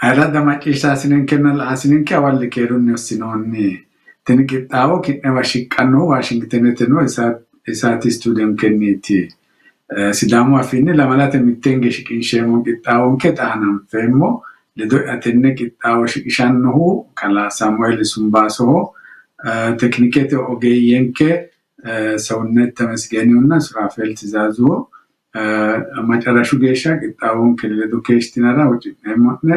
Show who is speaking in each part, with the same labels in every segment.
Speaker 1: Arada macciishsha asinen kennal asinen ke awalli keerunni ossinonni teni qixxaawo kidhe washiqqanno Washingtoneteno isaati stuudiyoon kenniti Sidaamu afiinni lamalate mittenge shiqinsheemmo qixxaawonke xaanan feemmo ledo atenne qixxaawo shiqishannohu kala Samuel Sumbaasoho teknikete ogeeyyenke ሰውነት ተመስገንውና ሱራፌል ትዛዙ መጨረሻ ገሻ qixxaawon kelle educationara ውጪ ነሞነ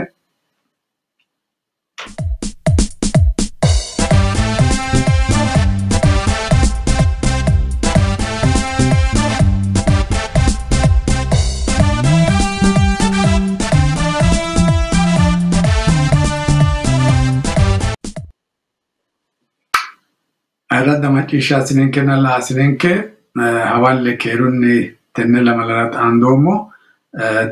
Speaker 1: Arada macciishsha asinenkenalla asinenke hawalle keerunni tenne lamalara xaandoommo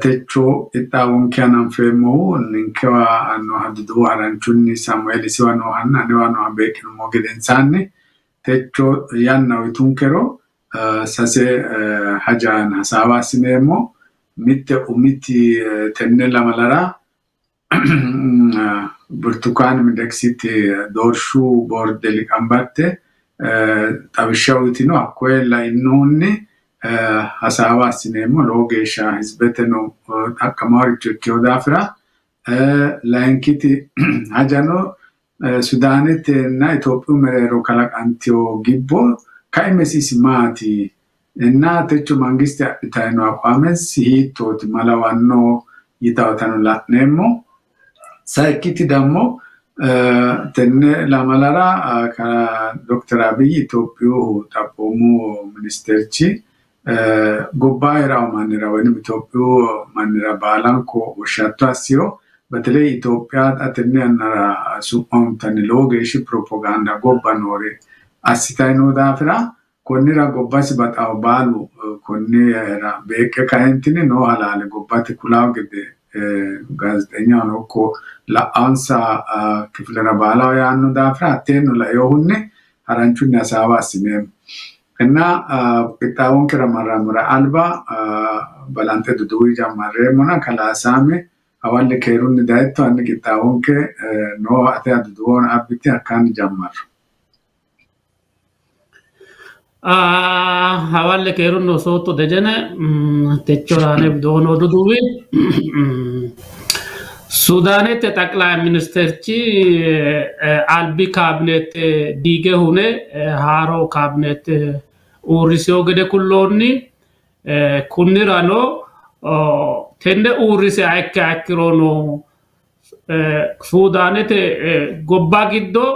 Speaker 1: techo qixxaawonke ananfeemmohu ninkewa anno hadidu haranchunni Samuel siwano hanna newano beeqinummo gedensaanni techo yanna uyitunkero sase hajan hasaawa asineemmo mitte umiti tenne lamalara Burtukaan Midexiti doorshu boorde liqambatte xawishshawitino akkoella innonni hasaawa asineemmo lowo geeshsha hizbeteno xaqqamaworicho ikkewo daafira layinkiti hajano Sudanetenna Itophiyu mereero kalaqantewo gibbo kaimesisi maati inna techo mangiste adhitayino aqaamesi hiittooti malawanno yitawotano la'neemmo Saikiti dammo tenne lamalara Dr. Abiy Itophiyu xaphoomu ministerchi gobbaayira mannira wayni Itophiyu mannira baalanko woshshatto assiro በተለይ ኢትዮጵያ tenne annara su'mamtani lowo geeshshi propaganda gobba noore assitayino daafira konnira gobbasi baxawo baalu konnira beeqqe kaentini no halaale gobbate kulaawo gede gaazexeኛው እኮ ለአንሳ ክፍለራ ባላው ያኑ ዳፍራ አቴኑ ለዮሁን አራንቹን ያሳባ ሲሜም እና ቂጣውን ከረማራሙራ አልባ ባላንተ ዱዱይ ጀማረ ሞና ከላሳሜ አዋል ከሩን ዳይቶ አን ቂጣውን ከ ኖ አተ ዱዱን አብቲ አካን ጀማር
Speaker 2: hawalle keerunno sotto dejene techorane dono duduwi Sudanete taqlay ministerchi albi cabinet dige hune haro cabinet urisio gede kullonni kunnirano tende urise akkirono Sudanete gobba giddo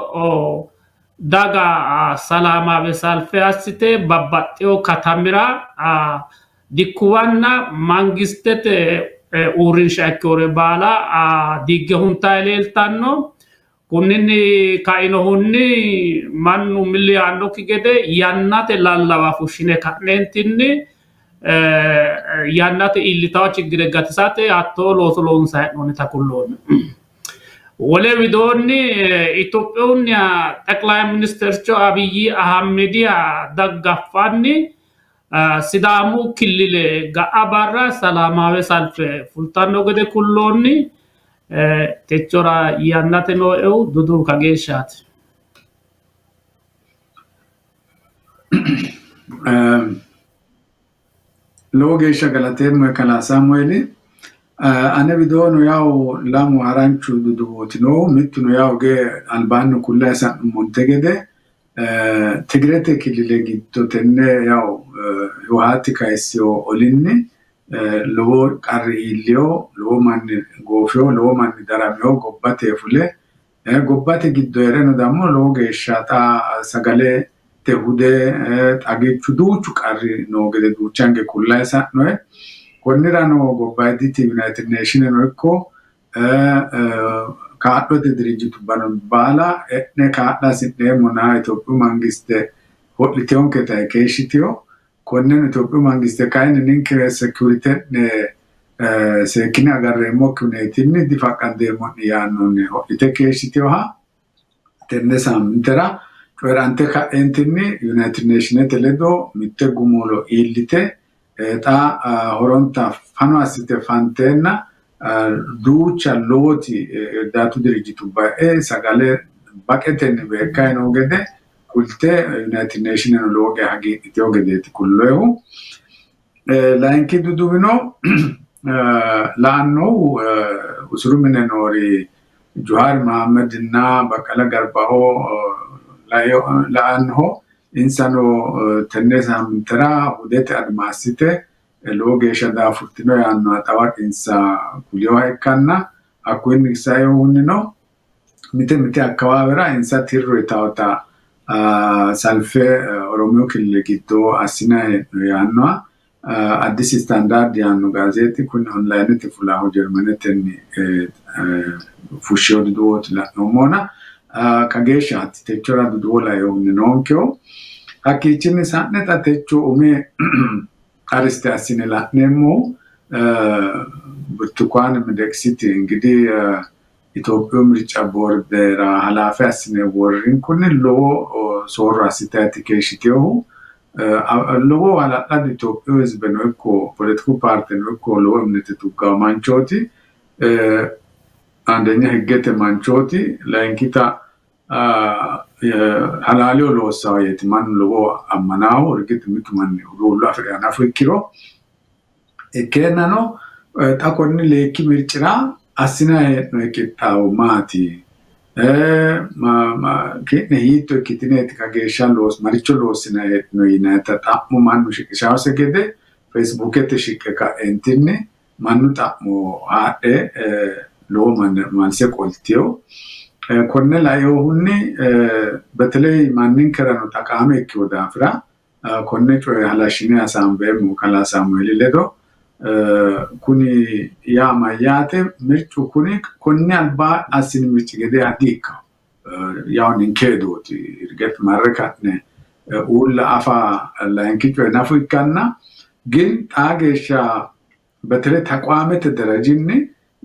Speaker 2: daga salama be salfe assite babbaxxewo katamira dikkuwanna mangistete uurinsha ikkewore baala digge hunta leeltanno kunninni kainohunni mannu milli yaannokki gede yannate lallawa fushshine ka'neentinni yannate iillitawo chiggire gatisate hattoo looso loonsa hee'noonnita kulloonni wole widoonni Itoophiyuun ጠቅላይ ሚኒስትርቸው አብይ አህመዲያ ደጋፋኒ ሲዳሙ ክልል ጋአባራ ሰላማዊ ሰልፍ ፉልታኖ ገደ ኩሎኒ teechora yannate noo'eu dudu kageeshshaati
Speaker 1: lowo geeshsha galateemmo kala Samueli ane vidono yaw lamu aranchu duduwotino mittuno yaw ge albaanno kulla san montegede Tigrete kilile giddo tenne yaw yohati kaysio olinni lowo qarri ilio lowo manni goofyo lowo manni daramyo gobbate fule gobbate giddo ereno dammo lowo geeshsha ta sagale tehude xagichu duuchu qarri no gede duuchange kulla sanno konnirano gobbaaditi United Nations ekko kaadhote dirijitu baala etne kaadha sidheemmo na Itophiyu mangiste hodhiteonke tae keeshshitiyo konnen Itophiyu mangiste kayinni ninke security ne seekkine agarreemmo kuneetinni difaqqandeemmo yaannonni hodhite keeshshitiyoha tenne saamintera coyrante ka'entinni United Nations ledo mitte gumulo iillite ta horonta fano assite fantenna duucha looti daatu dirijitu ba'ee sagalee baqeten beekaa inoo gede kulte United Nations looge hagi itoo gedeeti kulleehu laanki dudubino laanno usurumine noori Johar Mohammed na Bakala Garbaho laanho insano tennesa mtera udete admasite looge shada furtino yaanno atawaq insa kulio hekanna akwin sayo hunino mite akawabera insa tirro tawta salfe Oromio killegito asina yaanno addis standard yaanno gazeti kun online tifulaho germaneten fushio duot la nomona kagesha techora duola yononkyo akichini sanne tatecho ume ariste asine la nemo burtukane medexiti ngidi Ethiopia ምርጫ ቦርድ ኃላፊ asine ወርን kun lo sorra sitati keshiteo lo ala Ethiopia ህዝብ ነው እኮ ፖለቲካል ፓርቲ ነው እኮ lo እምነት tuga manchoti አንደኛ ህገተ ማንቾቲ ላንኪታ halali lo sawayet man lo amanaw urgit mitman lo afrika afrikiro ekenano takonni leki mirchira asina no ekitaw mati ma kitne hito kitnet kagesha los maricho los na no inata tapmo manu shikshawse gede facebook ete shikka entinne manu tapmo ade lo man se koltio konne layo hunni betley manin kerano takame kyodafra konne cho halashine asambe mu kala samuel ledo kuni ya mayate mirchu kuni konne alba asin mirchi gede adika yaonin kedoti irget marrekatne ulla afa lanki cho nafikanna gin tagesha betley taqwamet darajinni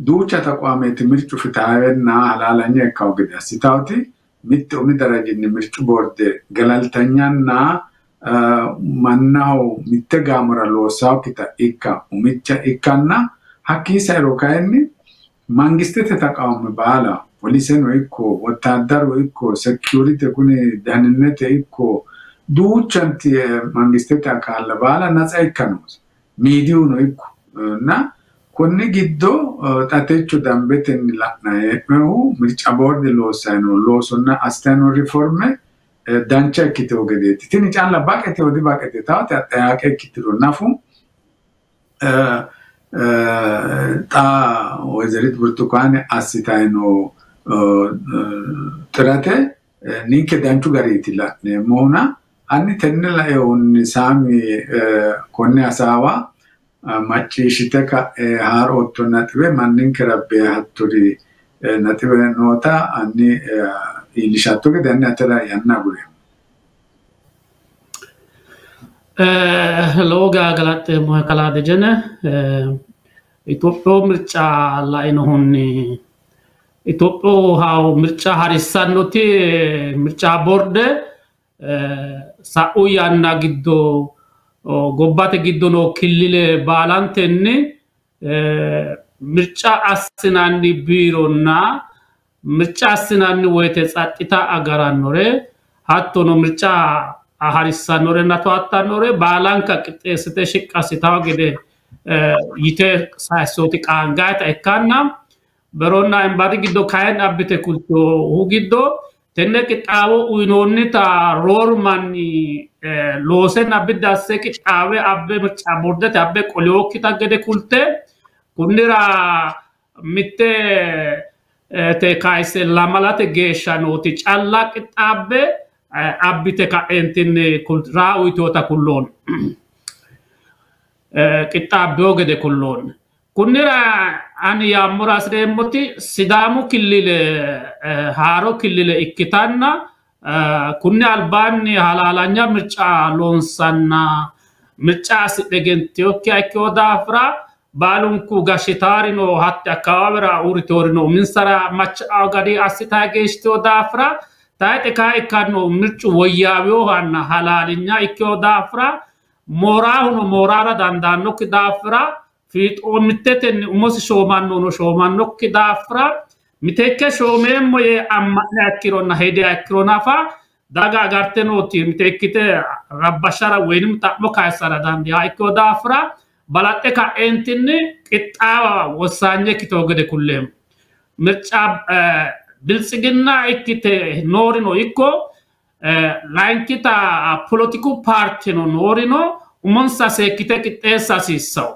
Speaker 1: duucha taqwamet mirchu fitaawena halalanya kawgeda sitawti mitto mi darajinni mirchu borde galaltanyanna mannaw mitte gamara lo sawkita ikka umicha ikkanna hakki sayro kayni mangistete taqawme bala polisen wekko wataddar wekko security kuni daninete ikko duuchanti mangistete akalla bala natsa ikkanos mediu no ikko na konni giddo tatecho dambeten la'nae mehu mircha board lo sayno lo sonna astano reforme dancha kito gedeti tini challa bakete odi bakete tawta ayake kitiro nafu ta wazirit burtukane asitaino trate ninke danchu gariti la ne mona anni tennela e un sami konne asawa machishiteka harotto natwe manninke rabbe hatturi natwe nota anni ilishatto che danni atera yanna gure
Speaker 2: loga galate mo kala de jene Ethiopia mircha la inohonni Ethiopia ha mircha harissannoti mircha board sa'u yanna giddo gobbate giddo no killile baalantenni mircha assinanni bironna mircha assinanni woyte xaxita agarannore hattono mircha harissannore natwattannore baalanka qixxeessite shiqqasitaw gede yite saysoti qaangayta ekkanna beronna embadi giddo kayen abbite kulto hu giddo tenne qixxaawo uyinoonnita roormanni loosen abbidasse qixxaawe abbe mircha bordete abbe qolyokkita gede kulte kunnira mitte te kaise lamalate geeshsha nooti calla qixxaabbe abbite ka'entinni kulra uytota kulloon qixxaabbeyo gede kulloon kunnira ani yammura asreemmoti sidaamu killile haaro killile ikkitanna kunni albaanni halalanya mircha loonsanna mircha assidhe gentiyokkiha ikkeyo daafira baalunku gashitaarino hatti akkawaawera uuritorino uminsara macha gadi assita geeshiteyo daafira taayte kaa ikkanno mirchu woyyaaweyohanna halalinya ikkeyo daafira moorahuno mooraara dandaannokki daafira في ومتتن ومس شومان نو شومان نو كدافرا متك شومم مي أم نأكلنا هيدا أكلنا فا دعا أغارتنو تي متكته ربشرا وينم تأمو كايسارا دان ديا إكو دافرا بلاتك أنتني كتاوا وسانجة كتوغد كلهم مرتاب بالسجننا إكته نورينو إكو لاين كتا political party نورينو ومنسا سكتة كتة ساسيسو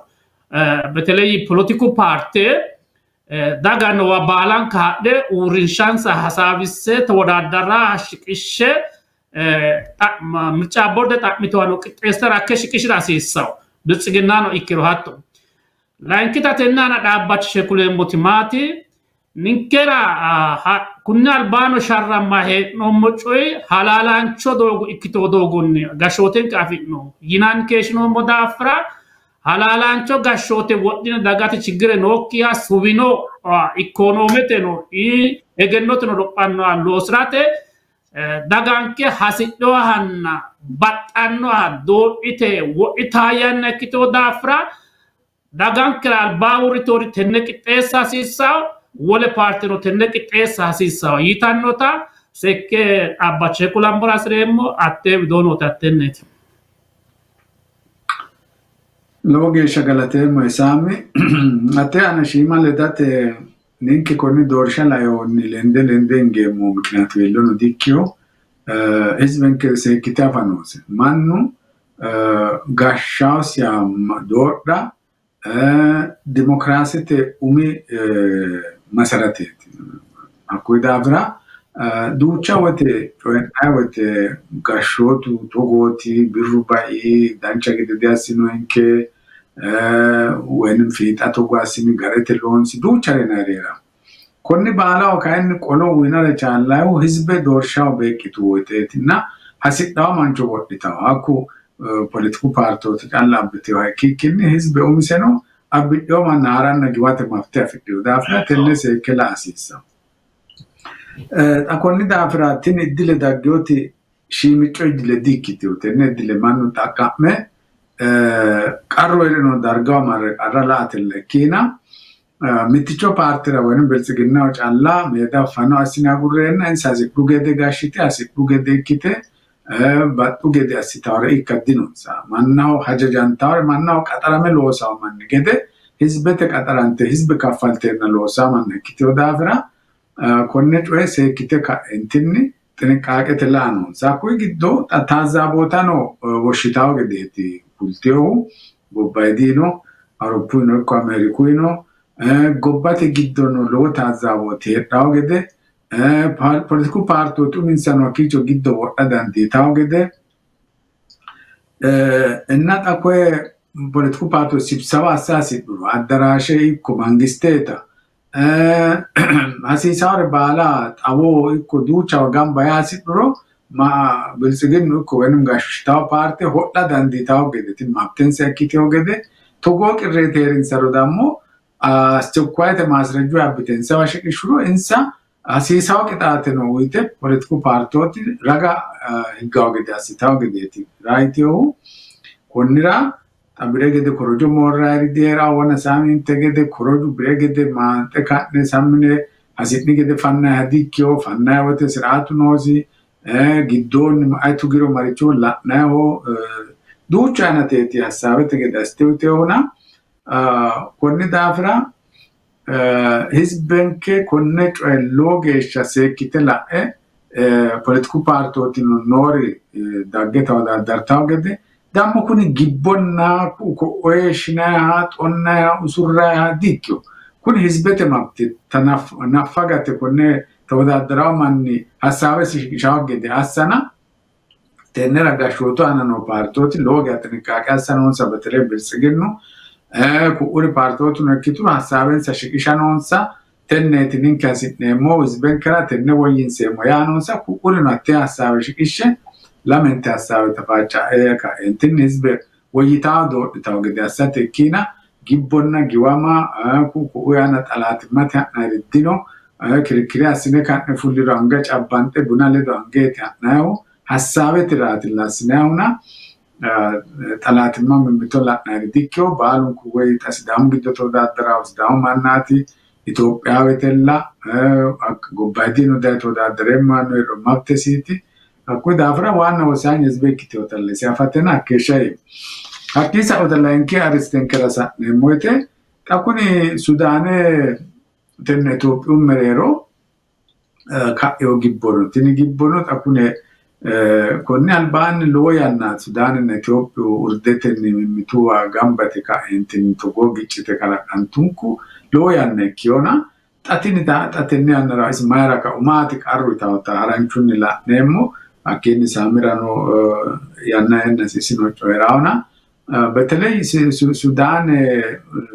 Speaker 2: بتلاقي political party دعا نوا بالان كهده ورينشانس حسابيسه تودادرا شكشه مرتاب برد تأميتوانو كتة سراكش راسيسو بالسجننا نو إكروهاتو لاين كتا تنانا دابات شكله موتيماتي نكرا كنا البانو شر ما هي نموشوي حلالان شو دوغو إكتو دوغوني غشوتين كافينو ينان كيشنو مدافرا حلالان شو غشوتي ودين داغاتي چigre نوكيا سوبينو إيكونوميتنو إيجنوتنو رقانو لوسراتي داغانكي حسيدو هانا بطانو دور إتي وإتايان نكتو دافرا داغانكرا الباوري توري تنكي تيسا سيساو wole parte no tenne che tessa sissa yitannota sekke abbache kulamborasremo atte dono tattenneti
Speaker 1: loge shagalatemo esame atte ana shima le date ninke konni dorsha la yo ni lende ngemo miknatwello no dikyo hizbenke sekkita fanose mannu gashshasia dorda demokrasite umi مساراتيت أكو دافرا دوتشا وته فين أوته كاشوتو توغوتي بيروباي دانشا كده دياسينو إنك وين في تاتوغاسيني غاريتلونسي دوتشا ريناريرا كوني بالا وكاين كولو وينر تشالا وحزب دورشا وبيكتو وتهتنا حسيت دا مانجو وتيتا أكو political party تكاللا بتوعي كيني حزب أمسنو أبدو ما نارن نجوات مفتاح دافرا تنس كلا أسيسا أكوني دافرا تين الدل دعوتي شيء متوجه لديكتي وتين الدل مانو تاكامه كارويرنو درجة مر أرلات الكينا متيجو بارترا وين بلسجنا وش الله ميدا فانو أسينا غورينا إنسازي كوجد غاشيتي أسي كوجد كيته باتو جدي أسيتارة إكادينوسا ماناو حاجة جانتار ماناو كاترامي لوسا من كده حزبتك كاترانته حزب كفالتنا لوسا من كتير دافرا كونت ويسه كتير كأنتني تنكاك تلانو ساكوي جدو تازابوتانو وشيتاو جديتي كولتيو بوبايدينو أوروبينو كأمريكينو غوباتي جدونو لو تازابوتي راو جدي political party tu insano kicho giddo wadandi tawgede ennata kwe political party sibsawa asasi duru adarashe ikko mangisteta asisare bala awo ikko ducha gamba yasi duru ma bilsigin ikko wenum gashtaw party hodda dandi tawgede tin maptense akitiyogede togo qirreterin sarudammo astukwayte masraju abitensa washikishuro insa أسيساو كتاتنو ويته political party رجع هجاو كده أسيتاو كده تي رايتيو كونيرا تبرئ كده كروجو مورا يديرا وانا سامي انت كده كروجو برئ كده ما انت كاتني سامي أسيتني كده فنا هديكيو فنا وته سرعتو نوزي جدون ما أتوجرو مريتشو لا نهو دوتش أنا تيتي هسابت كده استوتيونا كوني دافرا hizbenke konnet logesha sekite la political party tino nori daggeta wada dartawgede dammo kuni gibbonna ko oeshna hat onna usurra dikyo kuni hizbete mabti nafagate konne tawada daramanni hasabe shawgede asana tenera gashoto anano party logatni kakasana on sabatere bilsigeno كوري بارتوتو نكتور حسابين سشكيشانونسا تنتين كاسيتنمو وزبنكرا تنوين سيمويانونسا كوري نتي حساب شكيشه لمن تحساب تفاچا ايكا انتن حزب ويتاو دو تاوغدي اساتكينا جيبونا جواما كوكويانا طلاتمات ناردينو كركريا سينكا نفولي رانغاچ ابانته بونالي دانغيت ناو حسابت رات لاسناونا ጠላትማ ምምቶላ ናግዲኪዮ ባሉን ኩወይ ታስዳም ግደቶ ዳድራው ስዳም ማናቲ ኢትዮጵያዊ ተላ ጎባዲኑ ዳይቶ ዳድረማ ነው ማክተሲቲ አኩ ዳፍራ ዋና ወሳኝ ህዝበክ ተወተለ ሲያፈተና ከሻይ አኪሳ ወደላ እንኪ አርስቴን ከራሳ ነሞቴ ታኩኒ ሱዳን ተነ ኢትዮጵያ መሬሮ ካዮ ጊቦሮ ትኒ ጊቦሮ ታኩኒ konni alban loyanna Sudan na Ethiopia urdeten mituwa gambate ka entin togo gichite kala antunku loyanna kiona tatini anara ismaira ka umati karu ta haranchuni la nemo akini samirano yanna enna sisino choerauna በተለይ ሱዳን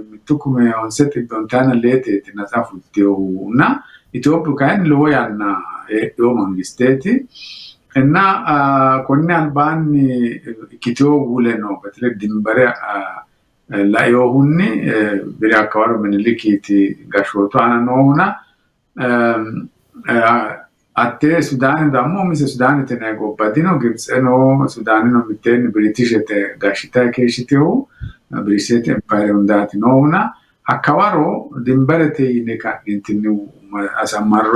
Speaker 1: ምትኩመ onset dontana lete tinazafuteuና ኢትዮጵያ ካን loyanna yo mangisteti እና ኮኒ አልባኒ ኪቲዮ ውለኖ በተለ ድንበረ ላዮሁኒ በሪያካዋር ምንልኪቲ ጋሾቶ አናኖና አቴ ሱዳን ዳሞ ሚስ ሱዳን ተናጎ ባዲኖ ግብጽ ነው ሱዳን ነው ምቴን ብሪቲሽ ተ ጋሽታ ከሽቲዮ ብሪሴት ኤምፓየር እንዳት ነውና አካዋሮ ድንበረቴ ይነካ እንትኑ አሳማሮ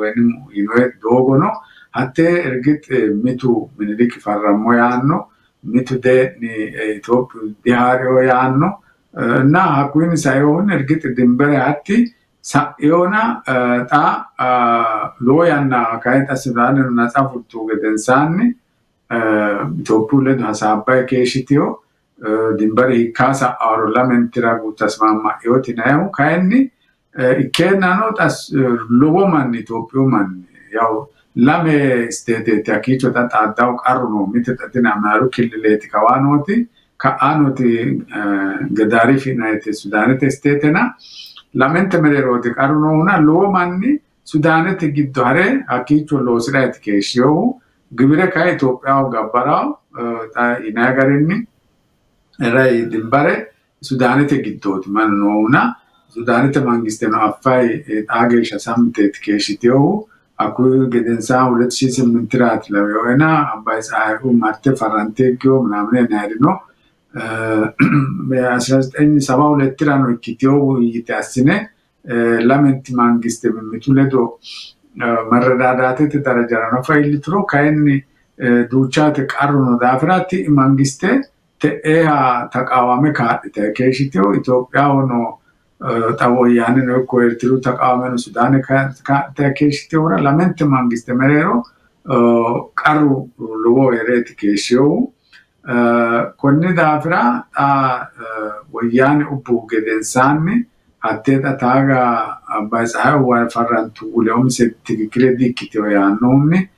Speaker 1: ወይንም ይኖር ዶጎ ነው አቴ እርግጥ ሚቱ ምንልክ ፈራሞ ያኖ ሚቱ ደኒ ኢትዮጵያ ዲሃሪዮ ያኖ እና አኩን ሳይሆን እርግጥ ድንበር አቲ ሳዮና ጣ ሎያና ካይታ ሱዳን ናጻፉቱ ገደንሳኒ ኢትዮጵያ ለድ ሐሳባይ ከሽቲዮ ድንበር ይካሳ ፓርላሜንት ራጉ ተስማማ ይወቲናው ካይኒ ኢኬናኖ ታስ ሎጎማን ኢትዮጵያ ማን ያው lame state takicho tatadau qarno mitatina maru killeti kawanoti ka anoti gadari finite sudanete statena lamente mereroti qarno una lo manni sudanete giddare akicho lo sirati keshiyo gibire ka Ethiopia gabbaraw ta inagarinni rai dimbare sudanete giddoti manno una sudanete mangisteno affai agesha samtet keshitiyo aku gedensa ulet shisi mintrat la yoena ambais ahu marte farantekyo namne narino be asas en saba uletrano kitio yitasine lament mangiste mituledo maradadate te darajarano failitro kaini duchate qaruno dafrati mangiste te eha taqawame kaadite keshitio Ethiopia ono tawoyane no koertiru taqawame Sudan ka keshitio ora lament mangiste merero qaru lowo ereti keshiyo konni dafra woyane ubu gedensanni atteta taga baisa wa farantu ulom settikile dikitio yanonni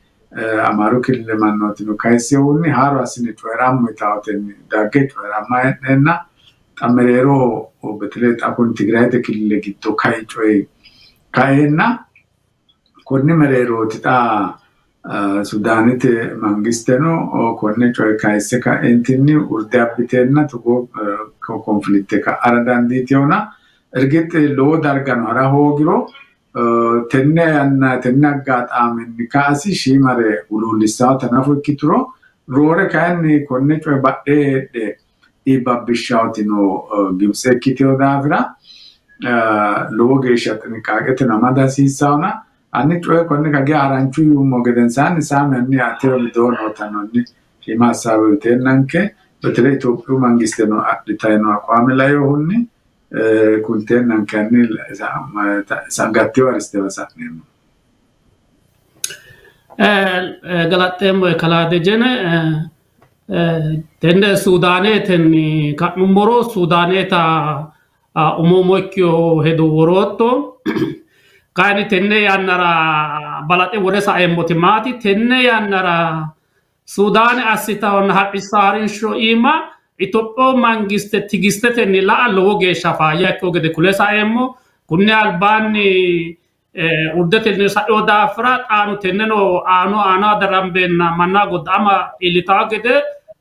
Speaker 1: amaru kille mannotino kaisewuni haro asini toeram metauten dage toeram enna tamerero obetlet akon tigrayte kille gitto kai choy kaena konni merero tita sudanite mangisteno konni choy kaise ka entinni urde abitenna tugo konflitte ka aradanditiona ergete lo dargan hara hogiro tenne anna tennagat amen nikasi shimare ululisa tanafu kitro rore kanni konne choy badde de ibabishautino gibse kitio davra loge shatni kagete namada sisauna anni choy konne kage aranchu yumo gedensan samenni atero dono tanonni shima sabute nanke betre Ethiopia mangisteno aditayno akwamelayo hunni kunten nankanni sangatio aristevasatnemo
Speaker 2: galatemmo kalade jene tende Sudane tenni kanumoro Sudane ta umomokyo hedu woroto kani tenne yannara balate wodesa emotimati tenne yannara Sudane asita on haqisarin sho ima Ethiopia mangiste tigistetenni la lowo geeshsha faayya ikko gede kulesa emmo kunne albaanni urdetenni sa'yo daafira xaanu tenneno aano darambenna manna godama ilita gede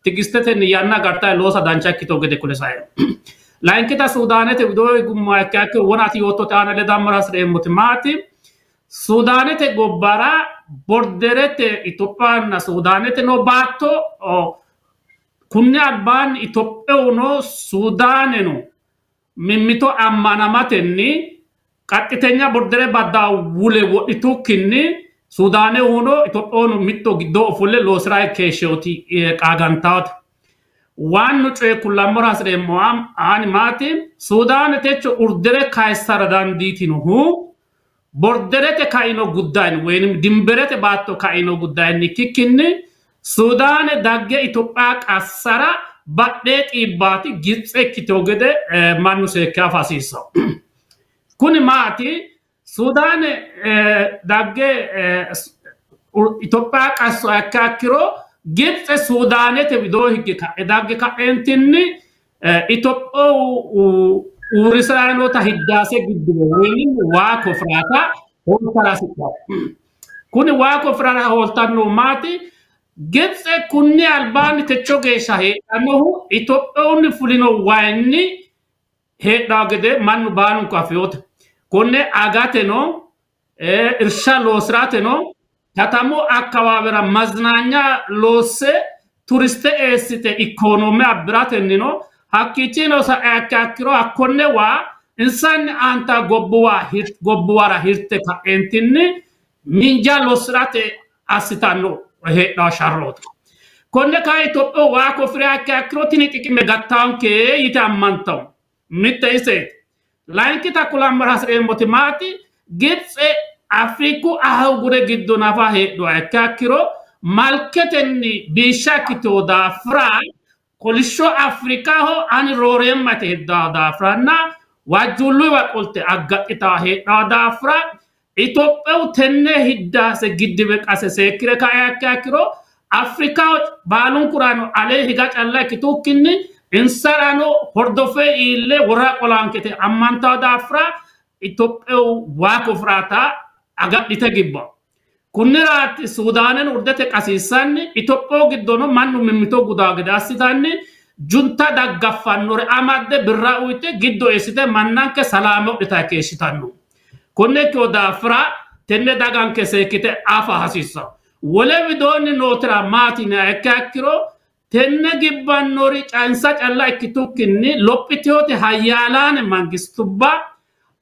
Speaker 2: tigistetenni yanna garta loosa dancha ikkito gede kulesa lainkita Sudanete widoo gumma ikkake wonati yotto taana le damras reemmoti maati Sudanete gobbara borderete Ethiopia na Sudanete no baatto kunni albaan Itoophiyaa Suudaaneno mimmito ammanamatenni qaxxitenya bordere badda wule wodhitukkinni Suudaane uno Itoophiyaa mitto giddo ofolle loosiraa keeshoti qaagantaawte waan nucee kullamora hasreemmo ani maati Suudaane techo urdere kaysara dandiitinuhu borderete kaino guddayn weenim dimberete baatto kaino guddayn kikkinni Suudaane dagge Itoophiyaa qassara badhe xiibbaati Gibxe ikkitoo gede mannu seekkaa fasiissa kuni maati Suudaane dagge Itoophiyaa qasso akkiro Gibxe Suudaanete widoo higge ka'e dagge ka'eentinni Itoophiyaa uurisaanota hiddaase gidduwe weenin waa kofraata holtarasita kuni waa kofrara holtanno maati Gibxe kunni albaani techo geesha heedhannohu Itoophiyaa fulino waynni heedhaa gede mannu baanu kafiyota konne agateno irsha loosrateno katamu akkawaawera maznaanya loosse turiste eessite ikonoome abbiratennino hakkichino sa akkiro akkonne waa insanni anta gobbuwara hirte ka'entinni minja loosrate assitanno heedhaa sharroota konne ka Itoophiyaa waa kofire akkiro tini xiqime gattaanke yite ammantaw mitte iseet laankita kulammara hasreemmoti maati Gibxe Afriku ahugure giddo nafa heedho akkiro malketenni biishakito daafra kolisho Afrikaho ani rooremmate heedhaa daafranna wajjullu waqolte aggaxita heedhaa daafra Itoophiyaa tenne hiddaase giddibe qase seekire ka akkiro Afrika baalun kurano ale higa calla kitukkinni insarano hordofe ille wora qolankete ammanta daafra Itoophiyaa waa kofrata agadhite gibba kunniraati Suudaanen urdete qasiisanni Itoophiyaa giddono mannu mimmito gudaa gede assitanni junta daggafannore amadde birra uyite giddo esite mannanke salaame udhita keessitanno konne kyo daafra tenne daganke seekite afa hasiissa wole widoonni nootra maatina akkiro tenne gibbannori cansa calla ikkitukkinni lophiteyote hayyalaane mangistubba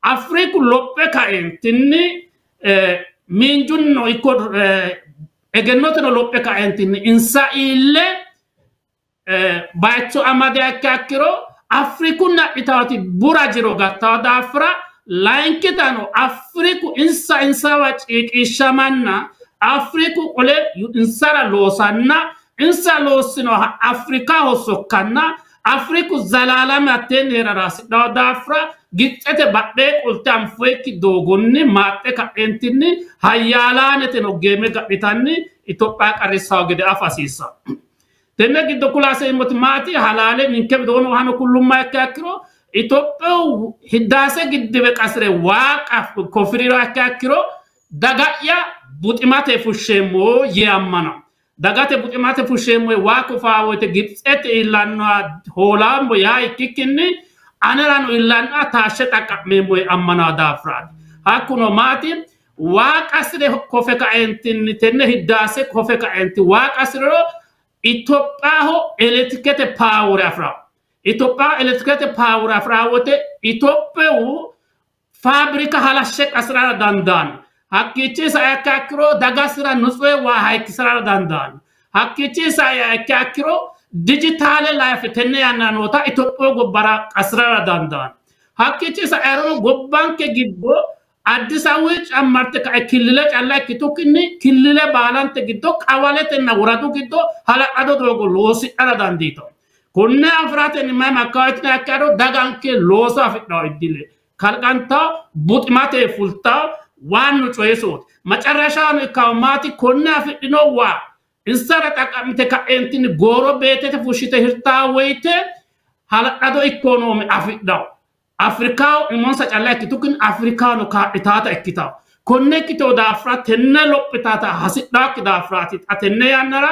Speaker 2: Afriku loppe kaentinni minjunno ikko egennoteno loppe kaentinni insa ille baaycho amade akkiro Afriku nadhitaati bura jiro gattawa daafra laankitano Afriku insa wa ciiqiishamanna Afriku qole insara loosanna insa loosino Afrika hosokkanna Afriku zalalame attenne herarasidhaa daafra Gibxete badhe qolte anfoekki doogonni maaxxe ka'entinni hayyalaanete noggeeme gadhitanni Itoophiyaa qarrissawo gede afasiissa tenne giddo kulaaseemmoti maati halaale ninke bidoono hano kullummaa akkiro Itoophiyaa hiddaase giddibe qasire waaqa kofiriro akkiro daga'ya buximate fushsheemmo yeammana dagate buximate fushsheemmo waaqo faawote Gibxete illanno hoolambo yaa ikkikkinni anerano illanna taashe xaqqa'meemmo ammana daafraat hakkuno maati waaqasire kofe ka'entinni tenne hiddaase kofe ka'enti waaqasirero Itoophiyaho elektrikete power afra Itoophiyaa elektrikete power afra wote Itoophiyaa fabrika halashe qasrara dandaan hakkichi sa akkiro dagasira nuswe wa haykisara dandaan hakkichi sa akkiro digital life tenne yananota Itoophiyaa gobbara qasrara dandaan hakkichi sa ero gobbanke giddo Addis Ababa ammarte ka killile calla kitukkinni killile baalante giddo qawalete na woradu giddo halaqado dogo loosi ala dandito konne afrate ni ma makawitna akkaro daganke looso afidho iddile kalqanta buximate fulta waannu coyesot macarrashaano ikawmaati konne afidhino wa insara taqamite ka entini goro beetete fushite hirta woyte halaqado economy afidho Afrika imonsa calla ikkitukin Afrikaano kaa'itaata ikkitaw konne ikkitoo daafra tenne lophitaata hasidhaakki daafraati atenne yannara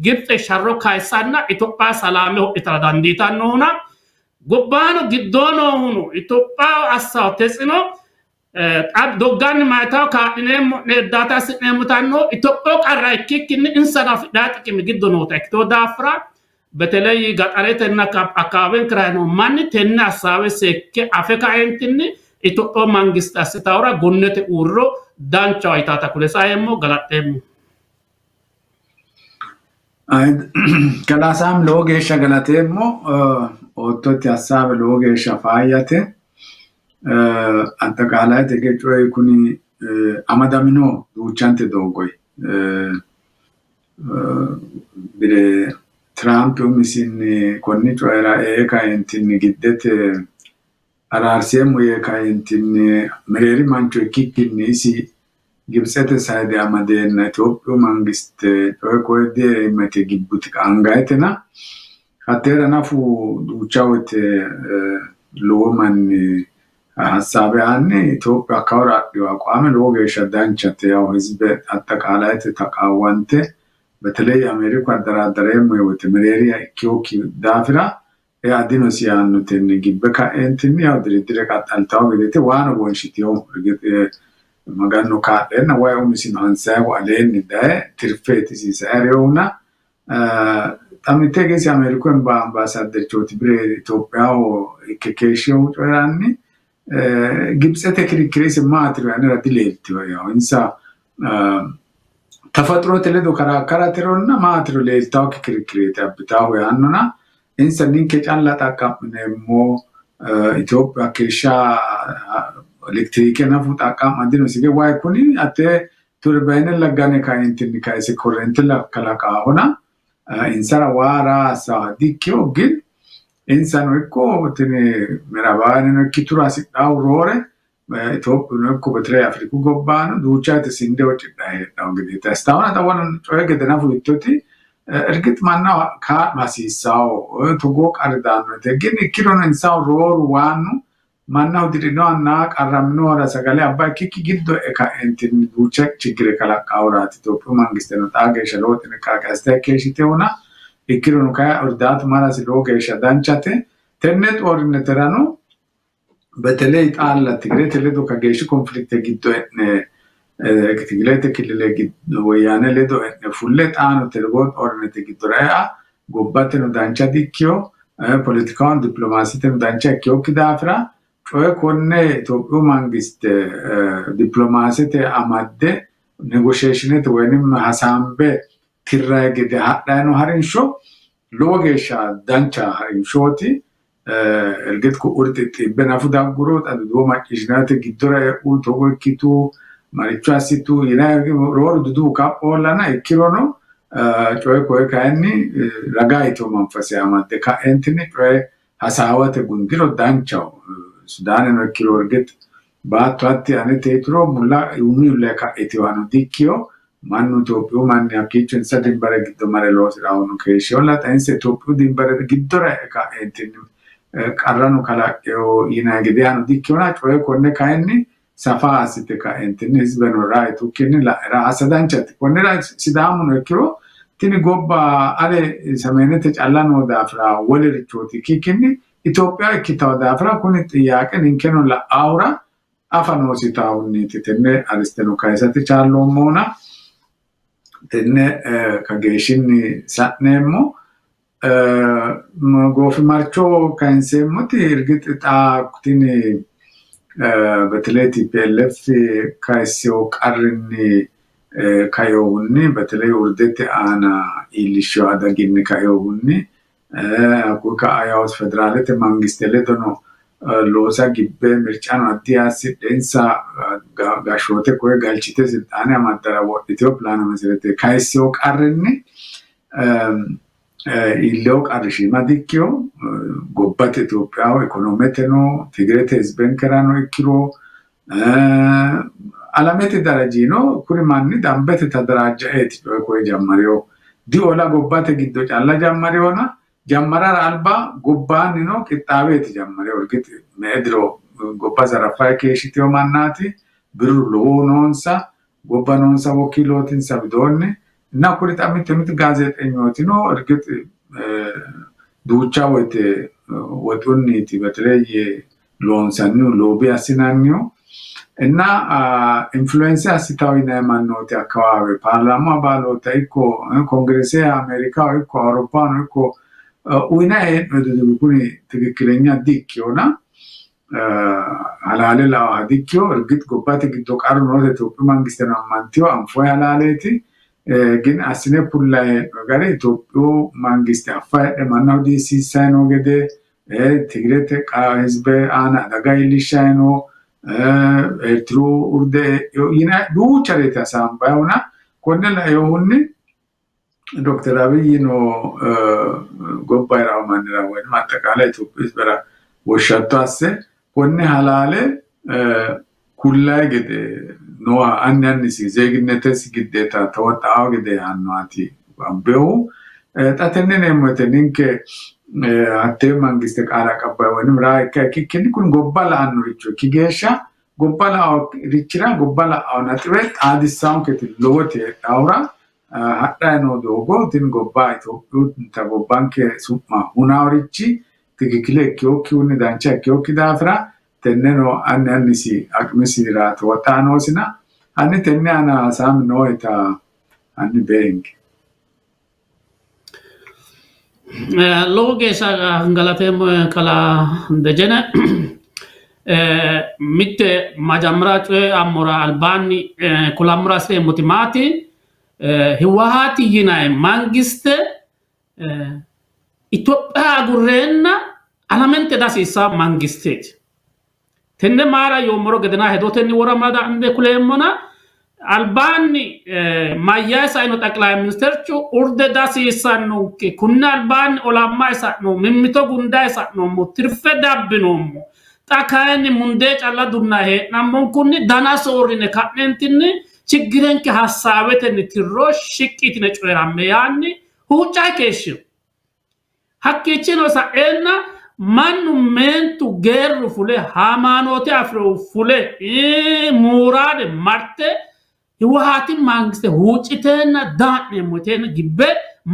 Speaker 2: Gibxe sharro kaaysanna Itoophiyaa salaame hodhitara dandiitannohuna gobbaano giddoonohunu Itoophiyaa assaw tesino dogganni maayitaw kaadhineemmo data assi'neemmo tanno Itoophiyaa qarra ikkikkinni insana fidhaa xiqimi giddo noota ikkitoo daafra በተለይ ጋጣሬተና አካባቢን ክራይ ነው ማን ተና ሐሳብ ሰከ አፍሪካ እንትን ኢትዮጵያ መንግስት አስተውራ ጎነተ ኡሮ ዳንቻው አይታታ ኩለሳየሞ ገላጤሙ
Speaker 1: ከላሳም ሎጌሻ ገላጤሙ ኦቶት ሐሳብ ሎጌሻ ፋያቴ አጠቃላይ ተገጮይ ኩኒ አማዳሚኖ ዱቻንተ ዶጎይ bile Trump umisin konni choera kayentin giddet ararsem kayentin mereri mancho kikini si gibsete saide amaden Ethiopia mangist koide mete gibbuti angaitena hatera nafu duchawet loman hasabe anne Ethiopia kawra aqame logesha danchate yaw hizbe attakalait taqawante በተለይ አሜሪካ አደራደረም ወይ ተመሪያ ኪዮኪ ዳፍራ ያዲኖሲያን ነትን ግበካ እንትን ያው ድርድር ቀጣልታው በደተ ዋና ወንሽቲው መጋኖ ካደና ወይ ኡምሲን አንሳው አለን ዳይ ትርፌት ሲሳሪውና ታሚቴገስ አሜሪካን በአምባሳደር ቾት ብሬ ኢትዮጵያው ከከሽው ጦራኒ ግብጽ ተክሪክሪስ ማትሪ አነ ራዲሌት ያው እንሳ ተፈጥሮ ተለዶ ከራከራተሮና ማትሮ ለልታው ክክሪክሪት አብታው ያንና እንሰኒን ከጫላ ታቃምነሞ ኢትዮጵያ ከሻ ኤሌክትሪክ ነፉ ታቃም አንዲኖ ሲገ ዋይ ኩኒ አተ ቱርባይን ለጋኔ ካይንትን ካይስ ኮረንት ለከላካ ሆና እንሰራ ዋራ ሳዲኪዮ ግን እንሰኖ እኮ ወተኔ ምራባን ነው ኪቱራ ሲጣው ሮረ ኢትዮጵያ ነው እኮ በትሬ አፍሪካ ጎባኑ ዱቻት ሲንደው ጭዳይ ነው እንግዲህ ተስታውና ታወን ጮየ ገደናፉ ይቶቲ እርግጥ ማና ካማሲሳው ቶጎ ቀርዳን ተገኝ ኪሎን እንሳው ሮር ዋኑ ማናው ድሪኖና ቀራምኖ ረሰጋለ አባኪ ኪግዶ እካ እንትን ዱቻ ችግር ከላቃውራት ኢትዮጵያ መንግስት ነው ታገሽ ለውጥ ንካካስተከሽቴውና ኢኪሮኑ ካ እርዳት ማራስ ሎገሽ ዳንቻቴ ተነት ኦርነተራኑ በተለይ ጣላ ትግሬ ተለዶ ከገሽ ኮንፍሊክት ግዶ ከትግሬ ተክልለ ግዶ ወያነ ለዶ ፉለት አኑ ተልጎ ኦርነት ግዶ ራያ ጎባተን ዳንቻ ዲኪዮ ፖለቲካውን ዲፕሎማሲተን ዳንቻ ኪዮ ክዳፍራ ጮይ ኮነ ኢትዮጵያ መንግስት ዲፕሎማሲተ አማደ ኔጎሺዬሽንት ወይንም ሐሳምበ ትራገደ አዳኑ ሀሪንሾ ሎጌሻ ዳንቻ ሀሪንሾቲ እርግጥ ኩርጥ በናፉ ዳጉሮ ታዶ ማጭሽናት ግድራ ኡቶጎኪቱ ማሪቻሲቱ ይናግ ሮር ዱዱ ካፖላና ኢኪሮኖ ጮይ ኮይ ካኒ ረጋይቶ መንፈስ ያማደ ካንቲኒ ጮይ ሐሳወተ ጉንድሮ ዳንቻው ሱዳን ነው ኢኪሮ እርግጥ ባቷት ያኔ ቴትሮ ሙላ ዩሚለ ካኢቲዋኖ ዲኪዮ ማኑ ኢትዮጵያ ማን ያኪችን ሰድን በረግጥ ማረሎስ ራውኑ ከሽዮላ ታንስ ኢትዮጵያ ዲንበረ ግድራ ካንቲኒ ቀራኑ ከላቀው ይናገዲያኑ ዲኪዮና ጮይ ኮነ ካይኒ ሰፋ አስተካ እንትን ህዝበኑ ራይቱ ከኒ ራአሰዳንቸት ኮነ ሲዳሙ ነው ኪሮ ቲኒ ጎባ አለ ሰሜነ ተጫላኖ ዳፍራ ወለርቾቲ ኪኪኒ ኢትዮጵያ ኪታው ዳፍራ ኮኒ ጥያቄን እንከኑ ለአውራ አፋኖ ሲታውኒ ተነ አርስተኑ ካይሰት ቻሎ ሞና ተነ ከገሽኒ ሳነሞ ጎፍ ማርቾ ካንሴሞቲ እርግጥ ጣቁቲኒ በተለይ ቲፒኤልኤፍ ካይሲዮ ቀርኒ ካዮውኒ በተለይ ወርደት አና ኢሊሾ አዳጊኒ ካዮውኒ አኩካ አያውስ ፌደራልት መንግስት ለደኖ ሎሳ ግቤ ምርጫን አዲያስ ደንሳ ጋሾተ ኮይ ጋልቺተ ስልጣኔ አማደራው ኢትዮጵያ ፕላን መሰረት ካይሲዮ ቀርኒ ኢለው ቀርሺ ማዲኪዮ ጎባት ኢትዮጵያው ኢኮኖሚቴኖ ትግሬት ህዝብንከራኖ ኢኪሮ አላመት ደረጃ ነው ኩሪማኒ ዳምበት ተደራጀ እት ኮይ ጀማሪዮ ዲኦላ ጎባት ግዶ ጫላ ጀማሪዮና ጀማራር አልባ ጎባን ነው ቅጣቤት ጀማሪዮ እርግጥ መድሮ ጎባ ዘራፋ ከሽቲዮ ማናቲ ብሩ ሎኖንሳ ጎባኖንሳ ወኪሎትን ሰብዶን እና ኩሪጣም ትምት ጋዜጠኞች ነው እርግጥ ዱቻ ወጡኒቲ በተለይ ሎንሳኑ ሎቢ አሲናኒዮ እና ኢንፍሉዌንስ አሲታዊና ማኖት አካባቢ ፓርላማ ባሎታ ኢኮ ኮንግሬስ አሜሪካ ኢኮ አውሮፓ ኢኮ ኡይና ኩኒ ትክክለኛ ዲኪዮና ሀላሌ ላዋ ዲኪዮ እርግጥ ጎባቴ ግዶ ቃሩ ነው ኢትዮጵያ መንግስት ነው ማንቲዮ አንፎ ሀላለቲ ግን አስነ ፑላይ ጋር ኢትዮጵያ መንግስት አፋይ ማናው ዲሲ ሳይኖ ገደ ትግሬት ህዝብ አና ዳጋይሊሻይኖ ኤርትሩ ኡርደ ይና ዱቸሬታ ሳምባውና ኮነላ የሆነ ዶክተር አብይ ነው ጎባይራው ማንራ ወይ ማጠቃላይ ኢትዮጵያ በራ ወሻቷሰ ኮነ ሀላለ ኩላይ ገደ ኖ አንያንሲ ዜግነተስ ግዴታ ተወጣው ገደ አንዋቲ አምበው ጣተነነ መተንከ አቴ መንግስት ቃል አቀባይ ወይንም ራይካ ኪክን ኩን ጎባላ አንሪቾ ኪጌሻ ጎባላ ሪችራ ጎባላ አውናጥበ አዲሳውን ከትሎት አውራ ሀዳይኖ ዶጎ ትን ጎባ ኢትዮጵያ ተጎባንከ ሱማ ሁናውሪቺ ትክክለ ኪዮኪውን ዳንቻ ኪዮኪ ዳፍራ ተነኖ አንያንሲ አቅምሲ ራት ወጣኖስና አን ተኛና ሳም ኖይታ አን ቤንክ
Speaker 2: loge sa ngalatem kala dejene mitte majamra cue amora albani kulamra se motimati hiwahati yinae mangiste Ethiopia gurrenna alamente dasisa mangiste tenne mara yomoro gedena hedotenni woramada ande kulemmona albani mayasa ino taklay ministerchu urde dasisanu ke kunna albani olamma isanu mimmito gunda isanu mutirfe dabbinomo takayni munde calla dunna he namon kunni dana sorine kanentinni chiggirenke hasawetenni tirro shiqqitine coyramme yanni huuca keeshiyo hakkichino sa'enna mannu mentu gerru fule hamanote afro fule murade marte hiwahati mangiste huucitenna daane mutena gibbe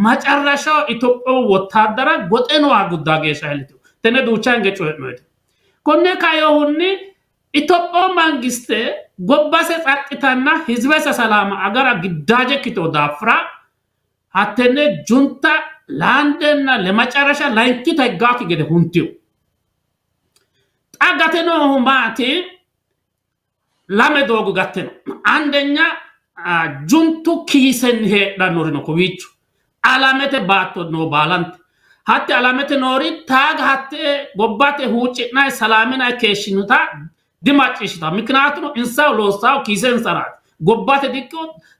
Speaker 2: macarrashaw ኢትዮጵያ ወታደራ ጎጤኖ አጉዳ ገሻልቱ ተነ ዱቻንገ ጮህኖት ኮነ ካዮሁኒ ኢትዮጵያ መንግስት ጎባሰ ጻጥታና ህዝበሰ ሰላም አገራ ግዳጀ ኪቶ ዳፍራ አተነ ጁንታ ላንደና ለማጨረሻ ላይኪ ተጋኪ ገደ ሁንቲው ጣጋተኖ ማቲ ላመዶጉ ጋተኖ አንደኛ ጁንቱ ኪሰን ሄዳኖሪ ነው ኮዊቹ አላመተ ባቶ ነው ባላንት ሀተ አላመተ ኖሪ ታግ ሀተ ጎባቴ ሁጭና ሰላምና ከሽኑታ ድማጭሽታ ምክንያቱ ነው እንሳው ሎሳው ኪሰን ሰራት ጎባቴ ዲኮ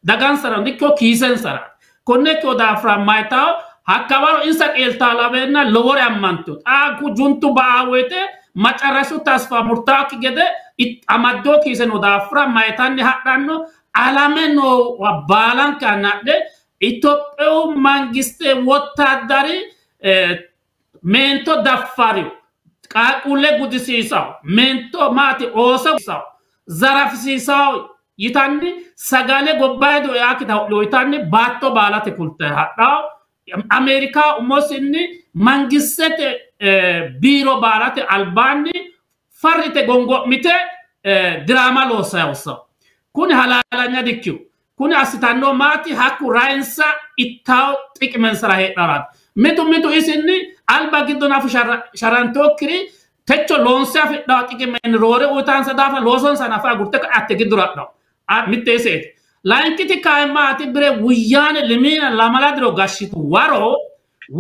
Speaker 2: ዳጋን ሰራን ዲኮ ኪሰን ሰራት ኮኔኮ ዳፍራ ማይታው አካባቢ እንሳቅ ኤልታላበና ለወር ያማንቱ አጉ ጁንቱ ባወቴ ማጨረሹ ተስፋ ሙርታክ ገደ አማዶ ኪሰን ዳፍራ ማይታን ሀዳኖ አላመኖ ወባላን ካናደ ኢትዮጵያ መንግስት ወታደሪ ሜንቶ ዳፋሪው ቃቁለ ጉድሲሳው ሜንቶ ማቲ ኦሰሳው ዘራፍሲሳው ይታኒ ሰጋሌ ጎባይዶ ያክታው ሎይታኒ ባቶ ባላተ ኩልተ ሀዳው አሜሪካ ሞስኒ መንግስት ቢሮ ባላተ አልባኒ ፈርተ ጎንጎ ሚተ ድራማ ሎሳውሳው ኩን ሀላላኛ ዲኪው ኩን አስታኖ ማቲ ሀኩ ራይንሳ ኢታው ጥቅመን ስራ ሄዳራት ሚቱ ኢስኒ አልባ ግዶና ሸራንቶክሪ ተቾ ሎንሳ ፍዳው ጥቅመን ሮረ ኡታን ሰዳፋ ሎሶን ሰናፋ ጉርተ አተ ግድራት ነው ሚቴሴት ላንኪቲ ካይማቲ ብሬ ውያነ ለሚና ላማላድሮ ጋሽቱ ዋሮ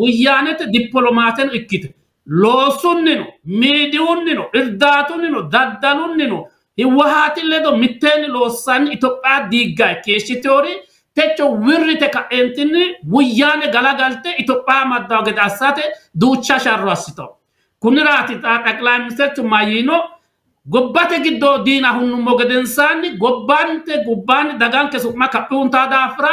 Speaker 2: ውያነት ዲፕሎማተን እክት ሎሱን ነው ሚዲውን ነው እርዳቱን ነው ዳዳሉን ነው ይዋሃት ለዶ ሚቴን ሎሳን ኢትዮጵያ ዲጋ ኬሽቶሪ ተቾ ውርተ ካንቲን ውያነ ገላጋልተ ኢትዮጵያ ማዳው ገዳሳተ ዱቻ ሻራስቶ ኩንራቲ ጠቅላይ ሚኒስትር ማይኖ ጎባተ ግዶ ዲና ሁኑ ሞገደንሳኒ ጎባንተ ጉባን ዳጋን ከሱማ ካፑንታ ዳፍራ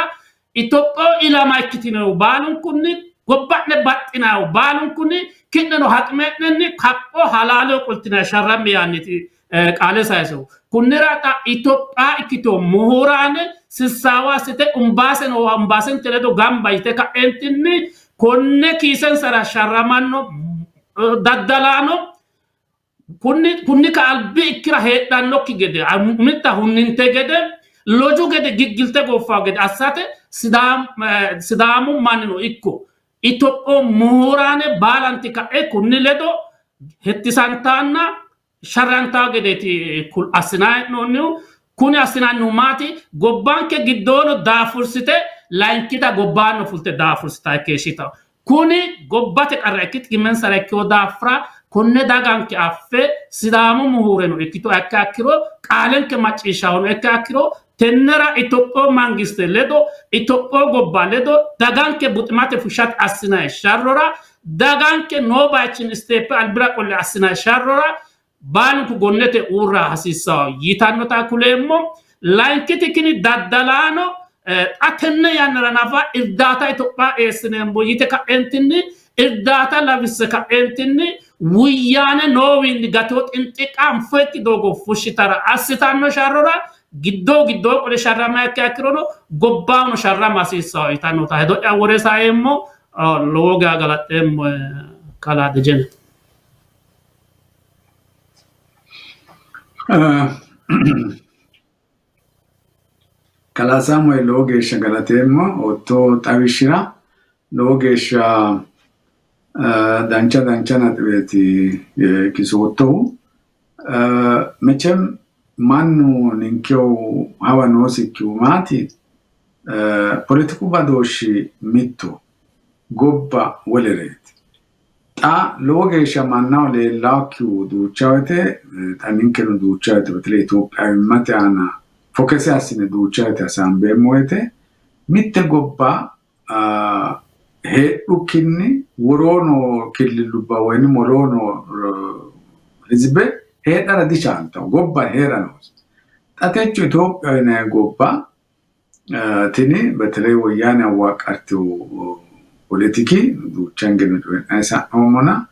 Speaker 2: ኢትዮጵያ ኢላማ ኢክቲነው ባሉን ኩኒ ጎባነ ባጥናው ባሉን ኩኒ kinneno hatmenni kappo halalo qultina sharram yaaniti qaale sayso kunnirata Ethiopia ikito muhurane sisawa site umbasen o umbasen teledo gamba ite ka entinni konne kisen sara sharramanno daddalano kunni ka albi ikira hedanno ki gede umitta hunninte gede loju gede giggilte gofa gede asate sidamu manino ikko Itophiyaa muhuraane baalanti ka'e kunni ledo hettisantaanna sharrantaa gedeeti kul assinaa noonniu kuni assinaa numaati gobbaanke giddoono daafursite laayinkita gobbaanno fulte daafursita keeshita kuni gobbate qarra ikkit gimensa rekkoo daafra kunne daganke affe sidaamu muhureno ikkito akka akkiro qaalenke macciishshawono akka akkiro tennera Itophiyaa mangiste ledo Itophiyaa gobba ledo daganke buximate fushat assinaa sharrora daganke no baachin steppe albira qolle assinaa sharrora baanku gonnete urra hasiisaw yitannota kuleemmo laayinkiti kini daddalaano atenne yannara nafa irdata Itophiyaa eessineembo yite ka'entinni irdata labisse ka'entinni wuyyaane noowinni gatoo xinxiqaan fekki doogo fushitara assitanno sharrora giddoo qole sharrama akka akkirono gobbaano sharrama hasiisaw yitannota hedo wore saeemmo lowo gaagalaxeemmo kala dejene
Speaker 1: Kala Samuel Logesha Galatemo, Otto Tavishira, Logesha Danchana Tveti Kisoto, Mechem Manu Ninkyo Havanosi Kumati, Politiku Badoshi Mito, Gobba Weleret. Ta Logesha Manna le Laku du Chavete, Taninkenu du Chavete, Betleto, Mateana. Focus assine ducciate sambe moete mitte gobba he ukinni worono killilubba wayni morono hizbe he dara dicanta gobba herano tatecho Ethiopia ina gobba tini betre wayana waqartu politiki duccangene esa omona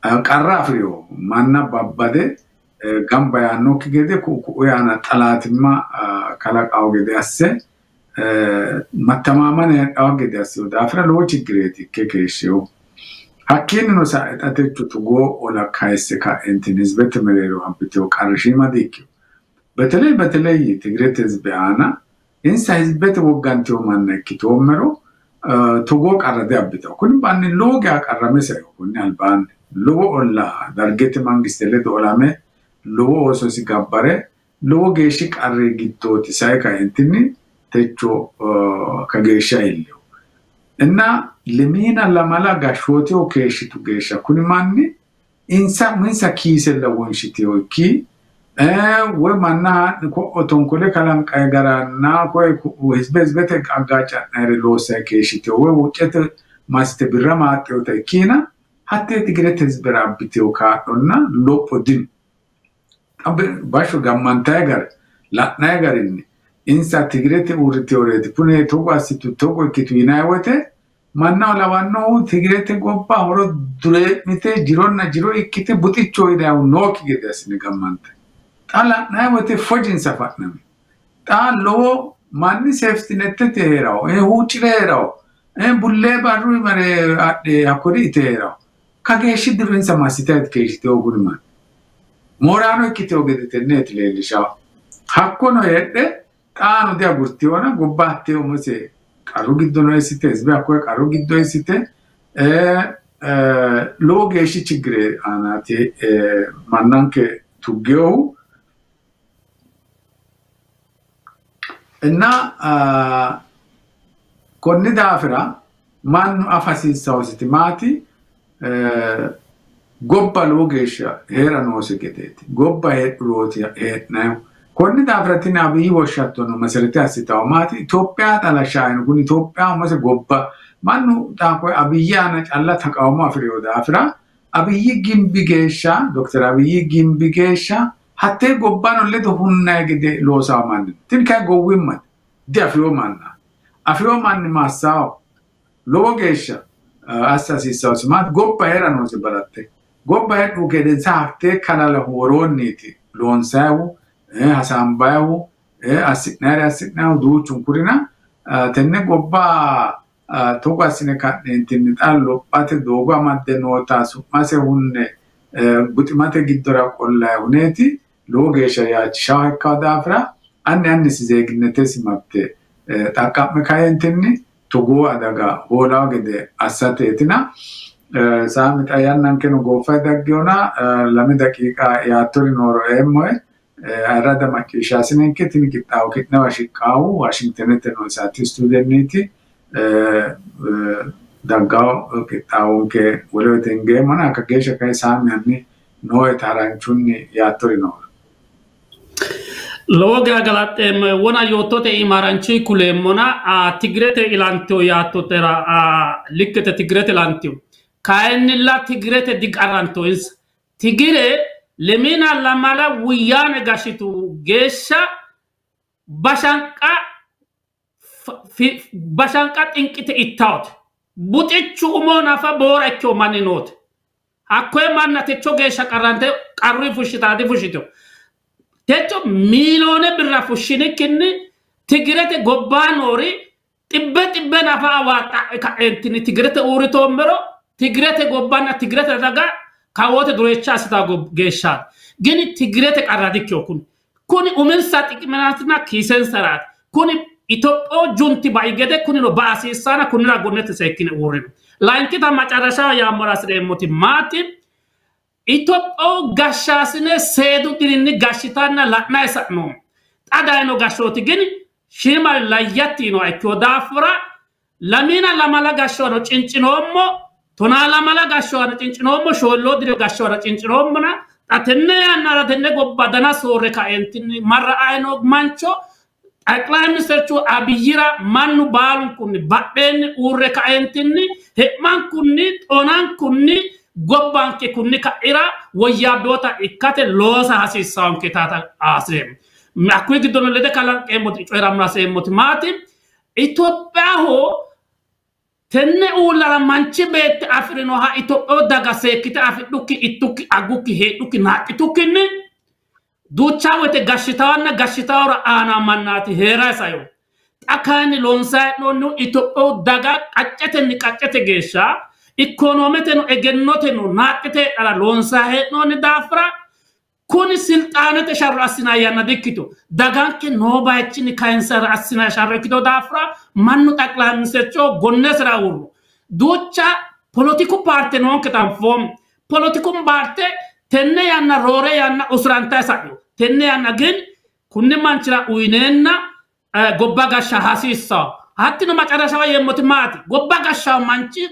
Speaker 1: qarrafriyo manna babbade gamba yaanno kigede ku yaana talaatima kala qaawgede asse mattamamane qaawgede asse daafra loo chigreeti kekeesheo hakkiin no sa'atechu tugo ola kaise ka entinizbete melero hampiteo qarshima dikyo betele tigretes beana insa hizbete woganteo manna kitomero tugo qarade abito kun banni loga qarramese kun alban logo olla dargete mangistele dolame Lowo oso si gabbare lowo geeshi qarre gittooti sai ka entini techo kageesha illo enna lemina lamala gashoti o keeshi tu geesha kuni manni minsa kiise la wonshiti o ki we manna ko otonkole kalan qaygara na ko hizbezbete agacha nare lo sai keeshi to we wucete maste birama te o kina hatte tigrete hizbera abite o ka donna lopodin Basho gamman tiger, la nagarin, insa tigrete urite oreti, pune togo asitu togo kitu inawete, manna lavano tigrete goppa horo dure mite jironna jiro ikite buticho ida noki gedasine gammante. Tala nawete fojin safatnami. Ta lo manni safety nette terao, huchirao, bulle barru mare ade akori terao. Kageshi dirinsa masita keshi ogurman. Morano kiteo gedetenne tilelisha hakkono yedde taano dia gurtiona gobbatte umose qaru giddono esite esbe akko qaru giddo esite logeshi chigre anate mannanke tuggeo enna konni daafira mannu afasi sawsiti mati Gobba logesha era no segedeti gobba roti na konni daafratin abiy washattono masalati asitaw mati Ethiopia tala shayn kun Ethiopia mase gobba mannu ta ko abiyana alla taqawma afriyo daafra abiy gimbigesha Dr. Abiy gimbigesha hatte gobba no ledo hunna gede losa man tin ka gowimma di afriyo man masaw logesha asasi sawsmat gobba era no se baratte Gobba hedu kede saate kanala horoniti lonsawu hasambawu asitnawu duuchun kurina tenne gobba togo asine kadentini tallo pate dogo amadde nota su mase hunne butimate giddora qolla huneti logesha ya shawka dafra anni si zeegnete simatte taqamme kayentini tuguu adaga hoolaa gede assateetina saamit ayyaannan kennu goofaa daggiyoona 2 daqiiqaa yaattori nooro eemmoe arada maccishshaa sinenke tini qixxaawu kitnawa shiqqaawu Washingtonette no isaatti stuudenniiti daggaawu qixxaawunke wolewete hingeemmona akka geeshsha kae saamiyanni nooe taranchunni yaattori nooro
Speaker 2: Loga galate wona yotote imaranchi kulemona tigrete ilantio yatotera likete tigrete lantio kaenilla tigrete digaranto is tigire lemina lamala wiyane gashitu gesha bashanka tinkite ittaut butichu umona fa bora ekyo maninote akwe manna techo gesha qarante qarri fushitati fushito Techo milione birra fushine kinni tigrete gobbanori tibbe nafa awata entini tigrete uritombero tigrete gobbanna tigrete daga kawote durecha sita gesha gini tigrete qaradikyo kuni uminsa tikmenatina kisen sarat kuni Itopho junti baigede kuni no baasi sana kuni la gonete sekine urin lainkita macarasha ya morasre motimati Itopho gashasine seedu dirinni gashitanna la'na isa'no xadayno gashoti gini shima layyatino ekkio daafira lamina lamala gashono cincinommo tona lamala gashono cincinommo shollo dire gashono cincinomona atenne yannara tenne gobbadana soore kaentinni marra ayno mancho ጠቅላይ ሚኒስትሩ አብይራ ማኑ ባሉን ኩኒ ባደን ኡረ ካእንትኒ ሄማን ኩኒ ጦናን ኩኒ ጎባንኬ ኩኒ ካኢራ ወያቦታ ኢካተ ሎሳ ሐሲሳውን ከታታ አስሬም ማኩይ ግዶን ለደ ካላ ቀሞት ጮራ ምራሰ ሞት ማቲ ኢትዮጵያሆ ተነ ኡላራ ማንቺ ቤት አፍሪኖ ሀ ኢትዮጵያ ዳጋ ሰክተ አፍዱኪ ኢቱኪ አጉኪ ሄዱኪ ናቂቱኪኒ Duchawete gashitawra ana mannati hera sayo akani lonsa no Itopho daga qaccete gesha ikonomete no egennote no naqete ala lonsa no ni dafra kuni siltanete sharru asina yana dikito daganke no baychini kansar asina sharru kito dafra mannu taqla misecho gonnesra uru ducha politiku parte non ketan fom politikum parte tenne yana rore yana usranta sayo tenne anagin kunne manchira uinenna gobba gasha hasissa hattino macarashawa yemotimati gobba gasha manchi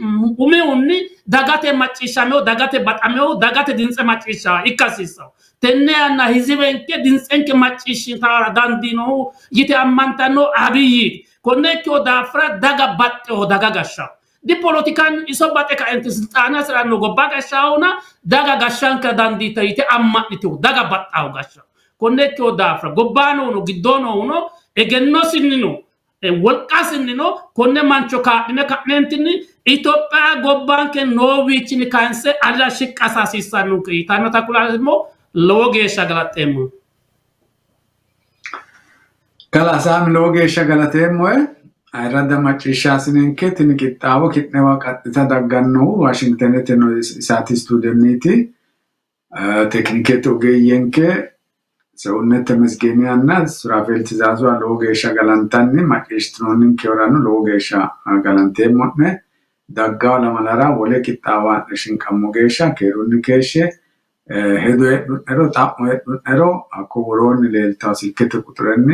Speaker 2: umeunni dagate macishame dagate batame dagate dinse machisha ikasissa tenne anna hizibenke dinsenke machishi tara dandino yite ammantano abiyi konne kyo dafra daga batte daga gasha di politikan isobate ka entisiltana sirano gobba gasha una daga gashanka dandita yite ammannito daga battaw gasha konne kyo dafra gobbano no giddono uno egenno sinnino wolqa sinnino konne mancho kaadine kanentini Itopia gobbanke no wichini kanse alla shiqqasa sisanu ki tanata kulasmo loge shagalatemo
Speaker 1: kala sam loge shagalatemo ayradda maccisha sinenke tini qixxaawo kitnewa qaxxita dagganno Washingtonete no isati studenniti teknikete ogeeyyenke ሰውነተ መስገኒያና ሱራፌል ትዛዙ ሎጌሻ ጋላንታኒ ማቄሽትኖንን ኪዮራኑ ሎጌሻ ጋላንቴሞነ ዳጋው ለማላራ ወለ ቂጣዋ እሽን ከሞጌሻ ከሩን ከሸ ሄዶ ኤሮ ታሞ ኤሮ አኮሮን ለልታው ሲከተ ቁጥረነ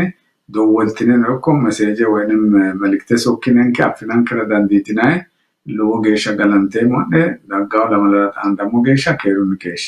Speaker 1: ዶወልቲነ ነኮ መሴጀ ወይንም መልክተ ሶኪነን ከአፍናን ከረዳንዲቲናይ ሎጌሻ ጋላንቴሞነ ዳጋው ለማላራ አንዳሞጌሻ ከሩን ከሸ